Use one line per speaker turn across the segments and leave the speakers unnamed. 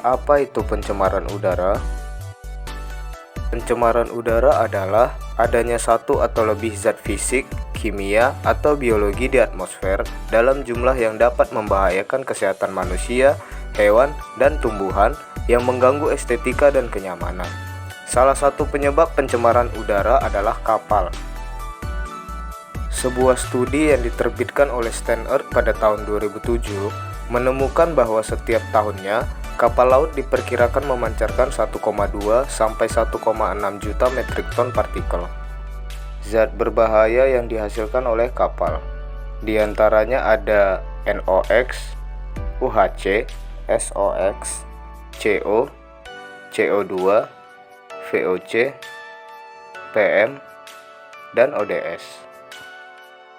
Apa itu pencemaran udara? Pencemaran udara adalah adanya satu atau lebih zat fisik, kimia, atau biologi di atmosfer dalam jumlah yang dapat membahayakan kesehatan manusia, hewan, dan tumbuhan yang mengganggu estetika dan kenyamanan. Salah satu penyebab pencemaran udara adalah kapal. Sebuah studi yang diterbitkan oleh Standard pada tahun 2007 menemukan bahwa setiap tahunnya kapal laut diperkirakan memancarkan 1,2 sampai 1,6 juta metrik ton partikel zat berbahaya yang dihasilkan oleh kapal. Di antaranya ada NOx, UHC, SOx, CO, CO2, VOC, PM, dan ODS.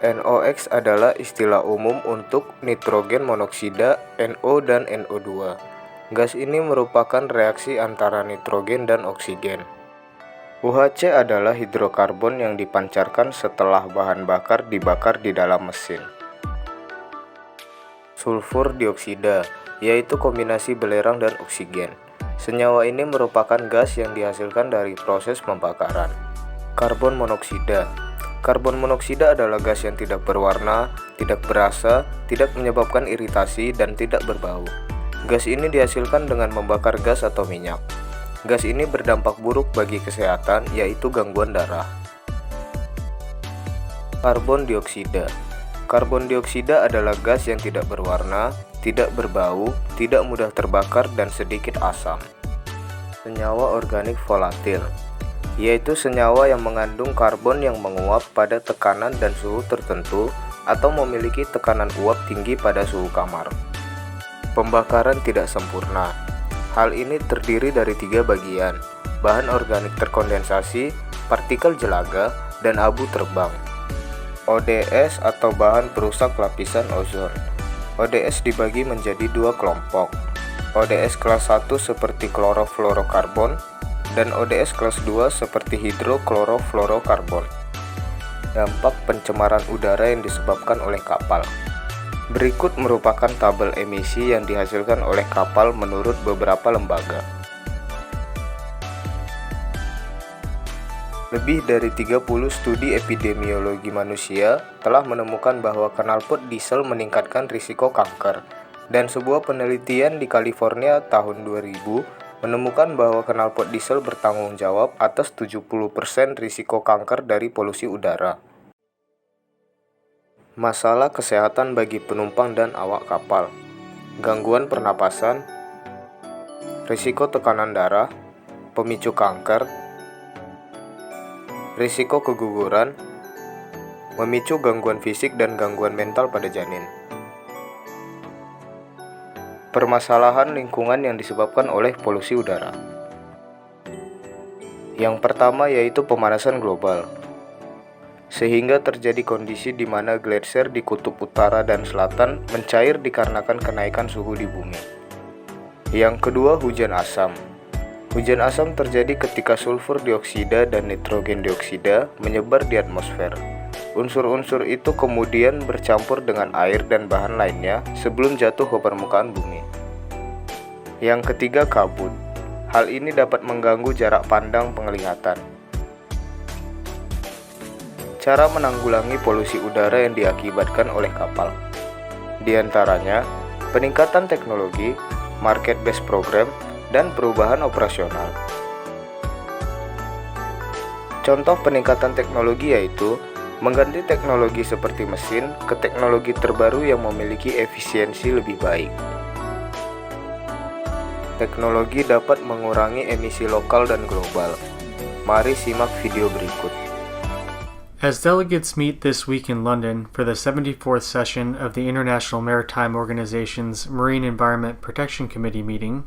NOx adalah istilah umum untuk nitrogen monoksida, NO dan NO2. Gas ini merupakan reaksi antara nitrogen dan oksigen. UHC adalah hidrokarbon yang dipancarkan setelah bahan bakar dibakar di dalam mesin. Sulfur dioksida, yaitu kombinasi belerang dan oksigen. Senyawa ini merupakan gas yang dihasilkan dari proses pembakaran. Karbon monoksida. Karbon monoksida adalah gas yang tidak berwarna, tidak berasa, tidak menyebabkan iritasi, dan tidak berbau. Gas ini dihasilkan dengan membakar gas atau minyak. Gas ini berdampak buruk bagi kesehatan, yaitu gangguan darah. Karbon dioksida. Karbon dioksida adalah gas yang tidak berwarna, tidak berbau, tidak mudah terbakar, dan sedikit asam. Senyawa organik volatil, yaitu senyawa yang mengandung karbon yang menguap pada tekanan dan suhu tertentu atau memiliki tekanan uap tinggi pada suhu kamar. Pembakaran tidak sempurna. Hal ini terdiri dari 3 bagian: bahan organik terkondensasi, partikel jelaga, dan abu terbang. ODS atau bahan perusak lapisan ozon. ODS dibagi menjadi 2 kelompok. ODS kelas 1 seperti klorofluorokarbon dan ODS kelas 2 seperti hidroklorofluorokarbon. Dampak pencemaran udara yang disebabkan oleh kapal. Berikut merupakan tabel emisi yang dihasilkan oleh kapal menurut beberapa lembaga. Lebih dari 30 studi epidemiologi manusia telah menemukan bahwa knalpot diesel meningkatkan risiko kanker, dan sebuah penelitian di California tahun 2000 menemukan bahwa knalpot diesel bertanggung jawab atas 70% risiko kanker dari polusi udara. Masalah kesehatan bagi penumpang dan awak kapal. Gangguan pernapasan, risiko tekanan darah, pemicu kanker, risiko keguguran, memicu gangguan fisik dan gangguan mental pada janin. Permasalahan lingkungan yang disebabkan oleh polusi udara. Yang pertama yaitu pemanasan global, sehingga terjadi kondisi di mana gletser di kutub utara dan selatan mencair dikarenakan kenaikan suhu di bumi. Yang kedua, hujan asam. Hujan asam terjadi ketika sulfur dioksida dan nitrogen dioksida menyebar di atmosfer. Unsur-unsur itu kemudian bercampur dengan air dan bahan lainnya sebelum jatuh ke permukaan bumi. Yang ketiga, kabut. Hal ini dapat mengganggu jarak pandang penglihatan. Cara menanggulangi polusi udara yang diakibatkan oleh kapal. Di antaranya, peningkatan teknologi, market-based program, dan perubahan operasional. Contoh peningkatan teknologi yaitu mengganti teknologi seperti mesin ke teknologi terbaru yang memiliki efisiensi lebih baik. Teknologi dapat mengurangi emisi lokal dan global. Mari simak video berikut.
As delegates meet this week in London for the 74th session of the International Maritime Organization's Marine Environment Protection Committee meeting,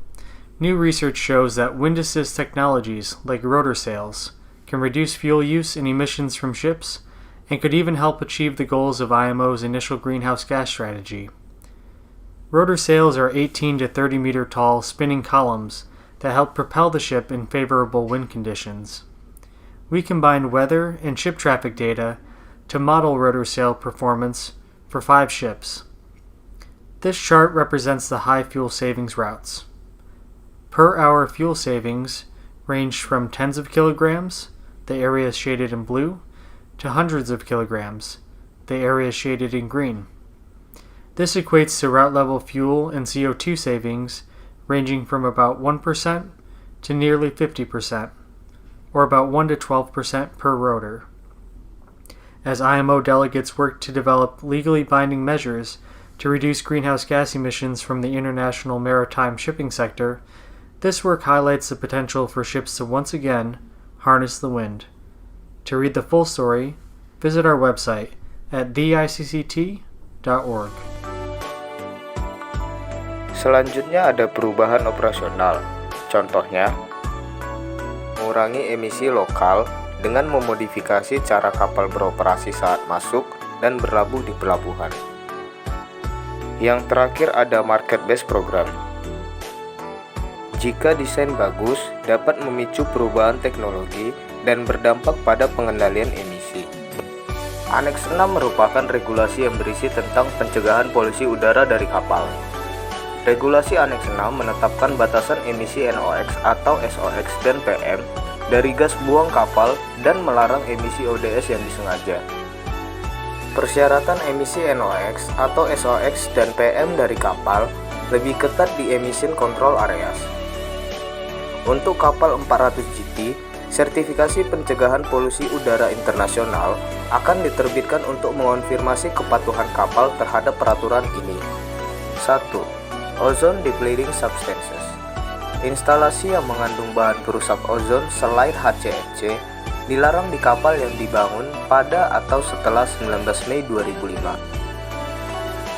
new research shows that wind assist technologies like rotor sails can reduce fuel use and emissions from ships and could even help achieve the goals of IMO's initial greenhouse gas strategy. Rotor sails are 18 to 30 meter tall spinning columns that help propel the ship in favorable wind conditions. We combined weather and ship traffic data to model rotor sail performance for 5 ships. This chart represents the high fuel savings routes. Per hour fuel savings ranged from tens of kilograms, the areas shaded in blue, to hundreds of kilograms, the areas shaded in green. This equates to route level fuel and CO2 savings ranging from about 1% to nearly 50%, or about 1 to 12% per rotor. As IMO delegates work to develop legally binding measures to reduce greenhouse gas emissions from the international maritime shipping sector, this work highlights the potential for ships to once again harness the wind. To read the full story, visit our website at theicct.org.
Selanjutnya ada perubahan operasional. Contohnya, mengurangi emisi lokal dengan memodifikasi cara kapal beroperasi saat masuk dan berlabuh di pelabuhan. Yang terakhir ada market-based program. Jika desain bagus, dapat memicu perubahan teknologi dan berdampak pada pengendalian emisi. Aneks 6 merupakan regulasi yang berisi tentang pencegahan polusi udara dari kapal. Regulasi Aneks 6 menetapkan batasan emisi NOx atau SOx dan PM dari gas buang kapal dan melarang emisi ODS yang disengaja. Persyaratan emisi NOx atau SOx dan PM dari kapal lebih ketat di Emission Control Areas. Untuk kapal 400 GT, sertifikasi pencegahan polusi udara internasional akan diterbitkan untuk mengonfirmasi kepatuhan kapal terhadap peraturan ini. 1. Ozone depleting substances. Instalasi yang mengandung bahan perusak ozon selain HCFC dilarang di kapal yang dibangun pada atau setelah 19 Mei 2005.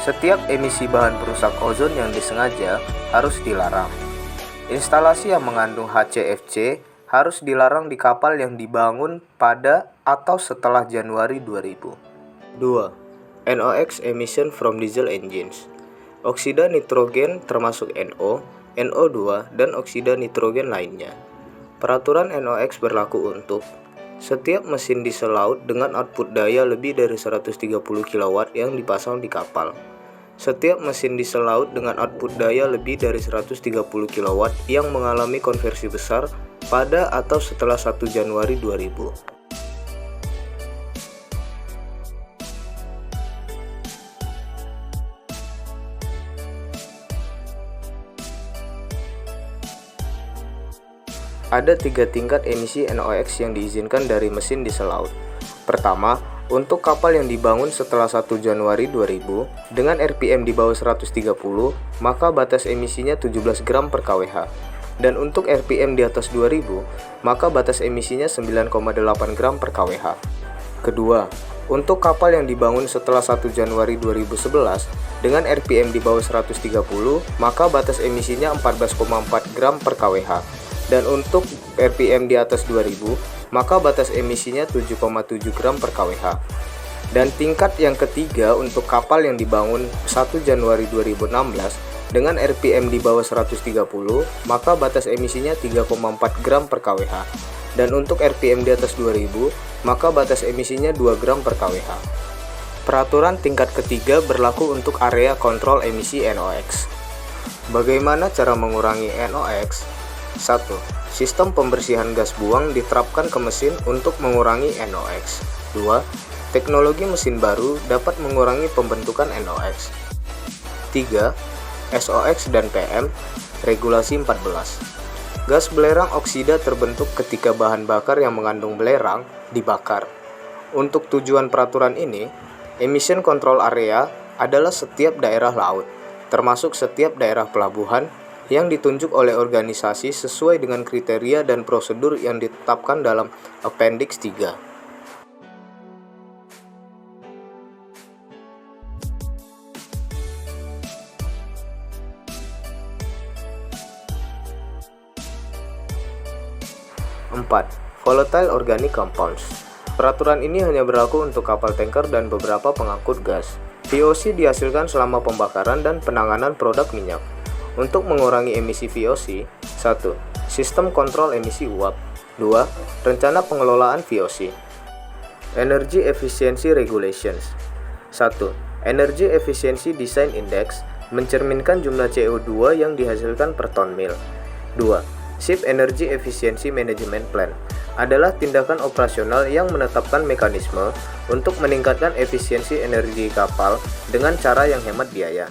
Setiap emisi bahan perusak ozon yang disengaja harus dilarang. Instalasi yang mengandung HCFC harus dilarang di kapal yang dibangun pada atau setelah Januari 2000. 2. NOx emission from diesel engines. Oksida nitrogen termasuk NO, NO2, dan oksida nitrogen lainnya. Peraturan NOx berlaku untuk setiap mesin diesel laut dengan output daya lebih dari 130 kW yang dipasang di kapal. Setiap mesin diesel laut dengan output daya lebih dari 130 kW yang mengalami konversi besar pada atau setelah 1 Januari 2000. Ada 3 tingkat emisi NOx yang diizinkan dari mesin diesel laut. Pertama, untuk kapal yang dibangun setelah 1 Januari 2000 dengan RPM di bawah 130, maka batas emisinya 17 gram per kWh. Dan untuk RPM di atas 2000, maka batas emisinya 9,8 gram per kWh. Kedua, untuk kapal yang dibangun setelah 1 Januari 2011 dengan RPM di bawah 130, maka batas emisinya 14,4 gram per kWh. Dan untuk RPM di atas 2000, maka batas emisinya 7,7 gram per kWh. Dan tingkat yang ketiga untuk kapal yang dibangun 1 Januari 2016 dengan RPM di bawah 130, maka batas emisinya 3,4 gram per kWh. Dan untuk RPM di atas 2000, maka batas emisinya 2 gram per kWh. Peraturan tingkat ketiga berlaku untuk area kontrol emisi NOx. Bagaimana cara mengurangi NOx? 1. Sistem pembersihan gas buang diterapkan ke mesin untuk mengurangi NOx. 2. Teknologi mesin baru dapat mengurangi pembentukan NOx. 3. SOx dan PM, Regulasi 14. Gas belerang oksida terbentuk ketika bahan bakar yang mengandung belerang dibakar. Untuk tujuan peraturan ini, Emission Control Area adalah setiap daerah laut, termasuk setiap daerah pelabuhan, yang ditunjuk oleh organisasi sesuai dengan kriteria dan prosedur yang ditetapkan dalam Appendix 3. Empat, Volatile Organic Compounds. Peraturan ini hanya berlaku untuk kapal tanker dan beberapa pengangkut gas. VOC dihasilkan selama pembakaran dan penanganan produk minyak. Untuk mengurangi emisi VOC, 1. Sistem kontrol emisi uap. 2. Rencana pengelolaan VOC. Energy Efficiency Regulations. 1. Energy Efficiency Design Index mencerminkan jumlah CO2 yang dihasilkan per ton mil. 2. Ship Energy Efficiency Management Plan adalah tindakan operasional yang menetapkan mekanisme untuk meningkatkan efisiensi energi kapal dengan cara yang hemat biaya.